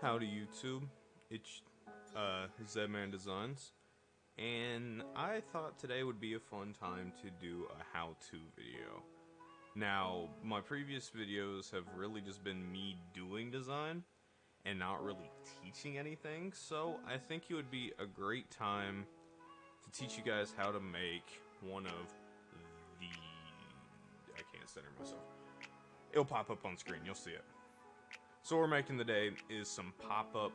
Howdy YouTube, it's Zedman Designs, and I thought today would be a fun time to do a how-to video. Now, my previous videos have really just been me doing design and not really teaching anything, so I think it would be a great time to teach you guys how to make one of the... I can't center myself. It'll pop up on screen, you'll see it. So what we're making today is some pop-up,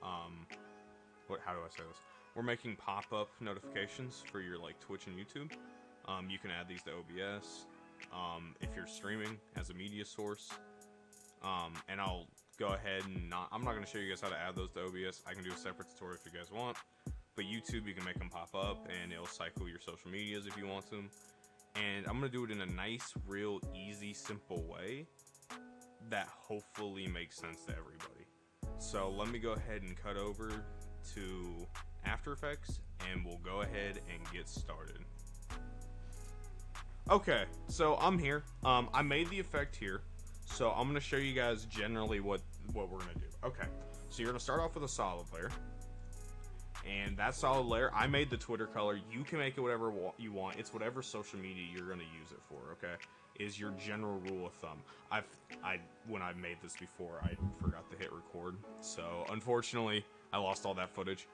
how do I say this? We're making pop-up notifications for your Twitch and YouTube. You can add these to OBS, if you're streaming as a media source. And I'll go ahead and I'm not going to show you guys how to add those to OBS. I can do a separate tutorial if you guys want. But YouTube, you can make them pop up and it'll cycle your social medias if you want to. And I'm going to do it in a nice, real, easy, simple way that hopefully makes sense to everybody. So let me go ahead and cut over to After Effects and we'll go ahead and get started. Okay, so I'm here. I made the effect here, so I'm gonna show you guys generally what we're gonna do. Okay, so you're gonna start off with a solid layer, and that solid layer, I made the Twitter color. You can make it whatever you want. It's whatever social media you're gonna use it for. Okay, is your general rule of thumb. When I made this before, I forgot to hit record, so unfortunately I lost all that footage.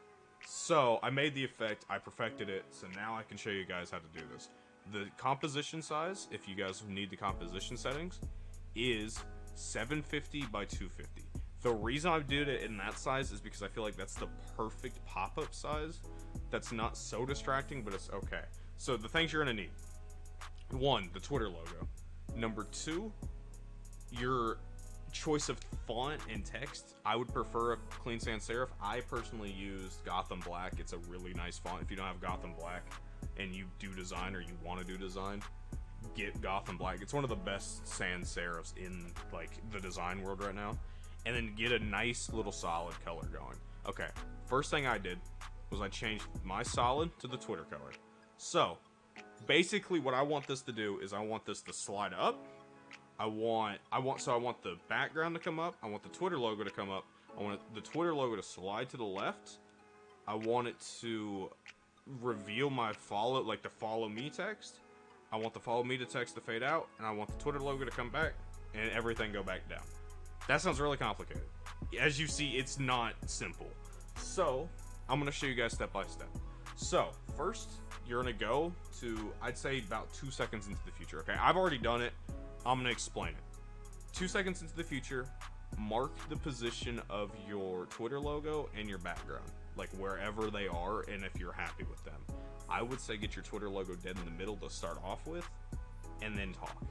So I made the effect, I perfected it, so now I can show you guys how to do this. The composition size, if you guys need the composition settings, is 750 by 250. The reason I did it in that size is because I feel like that's the perfect pop-up size. That's not so distracting, but it's okay. So the things you're gonna need: 1, the Twitter logo. Number 2, your choice of font and text. I would prefer a clean sans serif. I personally used Gotham Black. It's a really nice font. If you don't have Gotham Black and you do design or you want to do design, get Gotham Black. It's one of the best sans serifs in the design world right now. And then get a nice little solid color going. Okay, first thing I did was I changed my solid to the Twitter color. So basically what I want this to do is I want this to slide up. I want the background to come up. I want the Twitter logo to come up. I want the Twitter logo to slide to the left. I want it to reveal my the follow me text. I want the follow me to text to fade out, and I want the Twitter logo to come back and everything go back down. That sounds really complicated. As you see, it's not simple. So I'm gonna show you guys step by step. So first, you're gonna go to, I'd say, about 2 seconds into the future. Okay, I've already done it. I'm gonna explain it. 2 seconds into the future, mark the position of your Twitter logo and your background, wherever they are, and if you're happy with them. I would say get your Twitter logo dead in the middle to start off with, and then talk.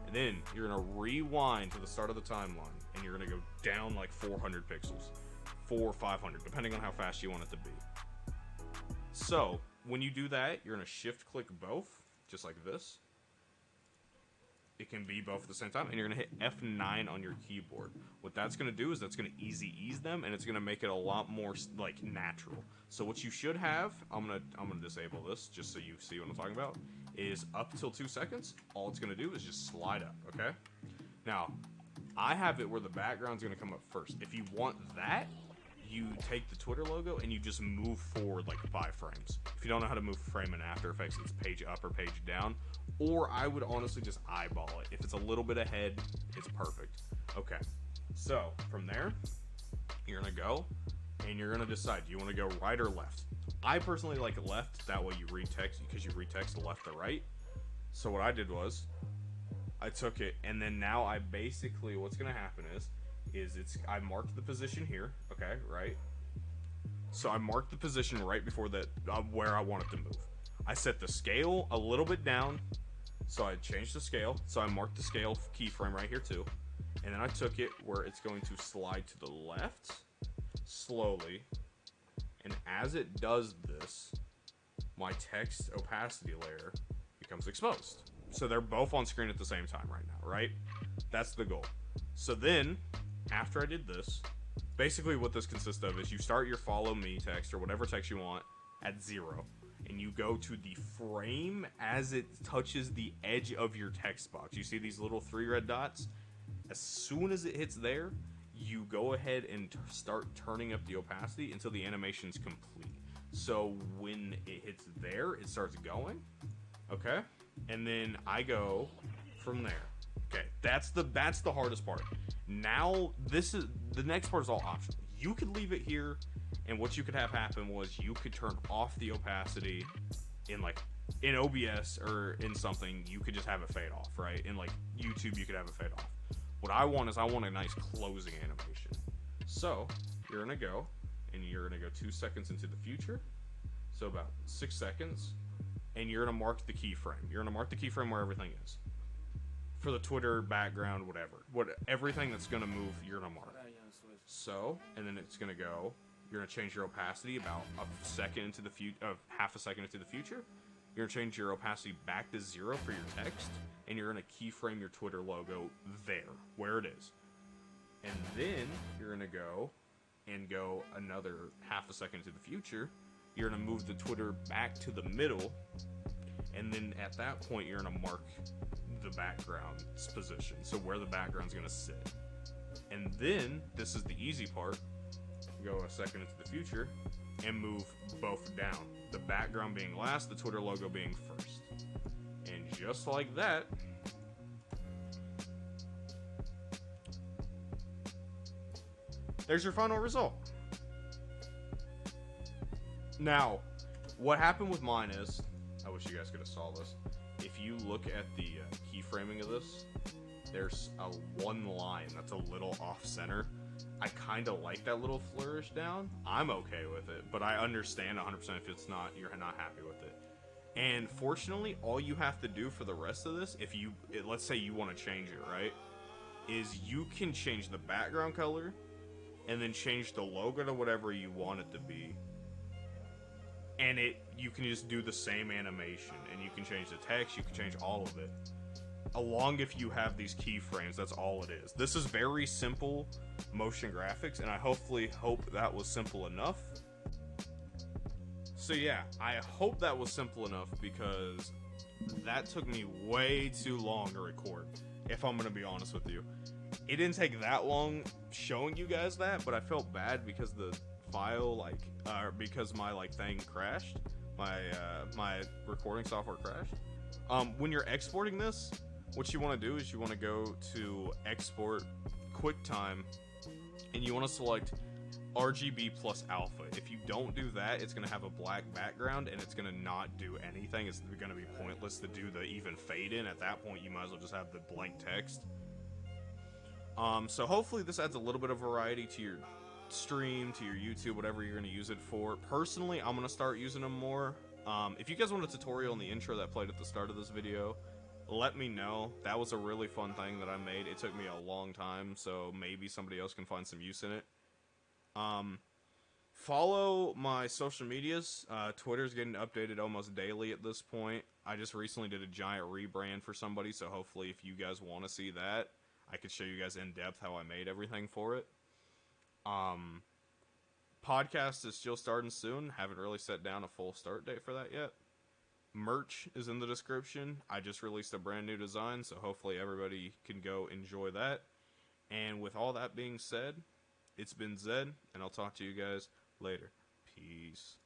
And then you're gonna rewind to the start of the timeline, and you're gonna go down 400 pixels, 400 or 500, depending on how fast you want it to be. So when you do that, you're gonna shift click both, just like this. It can be both at the same time, and you're gonna hit F9 on your keyboard. What that's gonna do is that's gonna ease them, and it's gonna make it a lot more natural. So what you should have, I'm gonna disable this just so you see what I'm talking about, is up till 2 seconds. All it's gonna do is just slide up. Okay. Now, I have it where the background's gonna come up first. If you want that, you take the Twitter logo and you just move forward 5 frames. If you don't know how to move a frame in After Effects, it's page up or page down. Or I would honestly just eyeball it. If it's a little bit ahead, it's perfect. Okay, so from there, you're gonna go and you're gonna decide, do you wanna go right or left? I personally like left, that way you read text, because you read text left to right. So what I did was, I took it, and then now I basically, what's gonna happen is I marked the position here, okay, right? So I marked the position right before that, where I want it to move. I set the scale a little bit down, so I changed the scale. So I marked the scale keyframe right here too. And then I took it where it's going to slide to the left, slowly. And as it does this, my text opacity layer becomes exposed. So they're both on screen at the same time right now, right? That's the goal. So then, after I did this, basically what this consists of is you start your follow me text or whatever text you want at 0. And you go to the frame as it touches the edge of your text box. You see these little 3 red dots? As soon as it hits there, you go ahead and start turning up the opacity until the animation's complete. So when it hits there, it starts going, okay? And then I go from there. Okay, that's the hardest part. Now, the next part is all optional. You could leave it here, and what you could have happen was you could turn off the opacity in OBS or in something. You could just have it fade off, right? In like YouTube, you could have it fade off. What I want is I want a nice closing animation. So you're gonna go, and you're gonna go 2 seconds into the future, so about 6 seconds, and you're gonna mark the keyframe. You're gonna mark the keyframe where everything is. For the Twitter background, everything that's gonna move, you're gonna mark. So, and then it's gonna go. You're gonna change your opacity about a second into the half a second into the future. You're gonna change your opacity back to 0 for your text, and you're gonna keyframe your Twitter logo there, where it is. And then you're gonna go another half a second into the future. You're gonna move the Twitter back to the middle, and then at that point you're gonna mark the background's position, so where the background's gonna sit. And then this is the easy part. Go a second into the future and move both down, the background being last, the Twitter logo being first. And just like that, there's your final result. Now, what happened with mine is, I wish you guys could have saw this. If you look at the keyframing of this, there's one line that's a little off center. I kind of like that little flourish down. I'm okay with it, but I understand 100% if you're not happy with it. And fortunately, all you have to do for the rest of this, let's say you want to change it, right, is you can change the background color and then change the logo to whatever you want it to be. And you can just do the same animation, and you can change the text, you can change all of it. Along if you have these keyframes, that's all it is. This is very simple motion graphics, and I hope that was simple enough. So yeah, I hope that was simple enough, because that took me way too long to record, if I'm gonna be honest with you. It didn't take that long showing you guys that, but I felt bad because the file, because my thing crashed, my recording software crashed. When you're exporting this, what you want to do is you want to go to export QuickTime, and you want to select RGB plus alpha. If you don't do that, it's going to have a black background, and it's going to not do anything. It's going to be pointless to do the even fade in. At that point, you might as well just have the blank text. So hopefully this adds a little bit of variety to your stream, to your YouTube, whatever you're going to use it for. Personally, I'm going to start using them more. If you guys want a tutorial in the intro that played at the start of this video, let me know. That was a really fun thing that I made. It took me a long time, so maybe somebody else can find some use in it. Follow my social medias. Twitter's getting updated almost daily at this point. I just recently did a giant rebrand for somebody, so hopefully if you guys want to see that, I could show you guys in depth how I made everything for it. Podcast is still starting soon. Haven't really set down a full start date for that yet. Merch is in the description. I just released a brand new design, so hopefully everybody can go enjoy that. And with all that being said, it's been Zed, and I'll talk to you guys later. Peace.